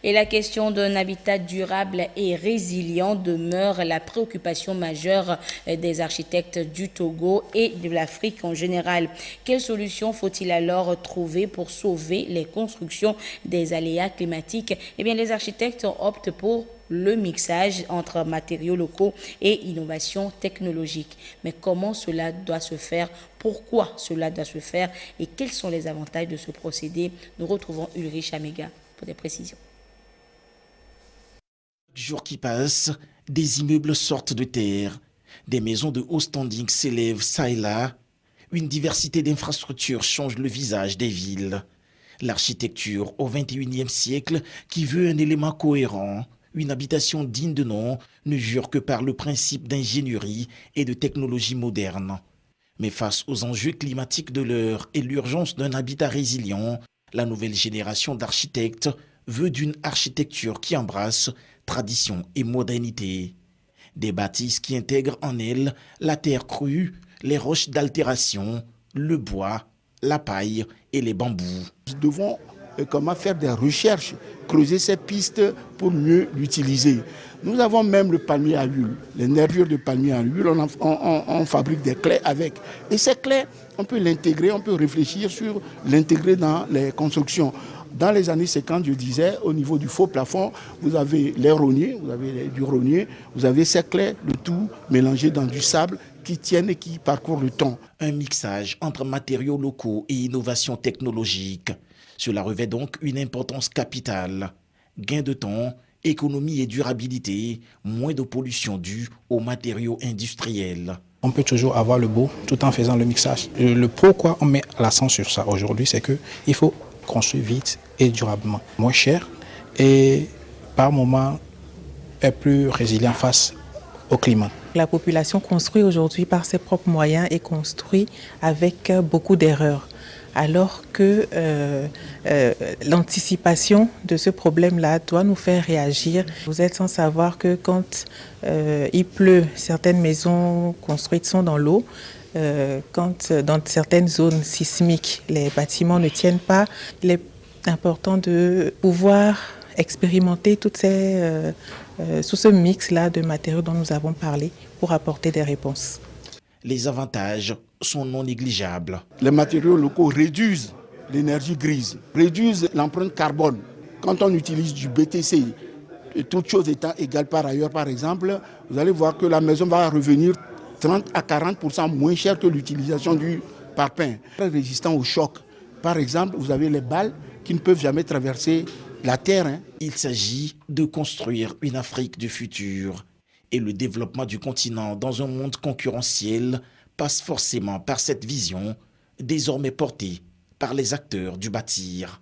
Et la question d'un habitat durable et résilient demeure la préoccupation majeure des architectes du Togo et de l'Afrique en général. Quelles solutions faut-il alors trouver pour sauver les constructions des aléas climatiques? Eh bien, les architectes optent pour le mixage entre matériaux locaux et innovation technologique. Mais comment cela doit se faire? Pourquoi cela doit se faire? Et quels sont les avantages de ce procédé? Nous retrouvons Ulrich Amega pour des précisions. Jour qui passe, des immeubles sortent de terre, des maisons de haut standing s'élèvent çà et là, une diversité d'infrastructures change le visage des villes. L'architecture au XXIe siècle qui veut un élément cohérent, une habitation digne de nom, ne jure que par le principe d'ingénierie et de technologie moderne. Mais face aux enjeux climatiques de l'heure et l'urgence d'un habitat résilient, la nouvelle génération d'architectes veut d'une architecture qui embrasse tradition et modernité. Des bâtisses qui intègrent en elles la terre crue, les roches d'altération, le bois, la paille et les bambous. Nous devons faire des recherches, creuser ces pistes pour mieux l'utiliser. Nous avons même le palmier à huile, les nervures de palmier à huile, on fabrique des clés avec. Et ces clés, on peut l'intégrer, on peut réfléchir sur l'intégrer dans les constructions. Dans les années 50, je disais, au niveau du faux plafond, vous avez les rogniers, vous avez du rognier, vous avez ces clés, le tout mélangé dans du sable qui tiennent et qui parcourent le temps. Un mixage entre matériaux locaux et innovation technologique. Cela revêt donc une importance capitale. Gain de temps, économie et durabilité, moins de pollution due aux matériaux industriels. On peut toujours avoir le beau tout en faisant le mixage. Le pourquoi on met l'accent sur ça aujourd'hui, c'est qu'il faut construire vite et durablement, moins cher et par moment est plus résilient face au climat. La population construit aujourd'hui par ses propres moyens et construit avec beaucoup d'erreurs. Alors que l'anticipation de ce problème-là doit nous faire réagir. Vous êtes sans savoir que quand il pleut, certaines maisons construites sont dans l'eau. Quand dans certaines zones sismiques, les bâtiments ne tiennent pas, il est important de pouvoir expérimenter sous ce mix-là de matériaux dont nous avons parlé pour apporter des réponses. Les avantages sont non négligeables. Les matériaux locaux réduisent l'énergie grise, réduisent l'empreinte carbone. Quand on utilise du BTC, toutes choses étant égales par ailleurs, par exemple, vous allez voir que la maison va revenir 30 à 40% moins cher que l'utilisation du parpaing. Très résistant au choc. Par exemple, vous avez les balles qui ne peuvent jamais traverser la terre. Il s'agit de construire une Afrique du futur. Et le développement du continent dans un monde concurrentiel passe forcément par cette vision, désormais portée par les acteurs du bâtir.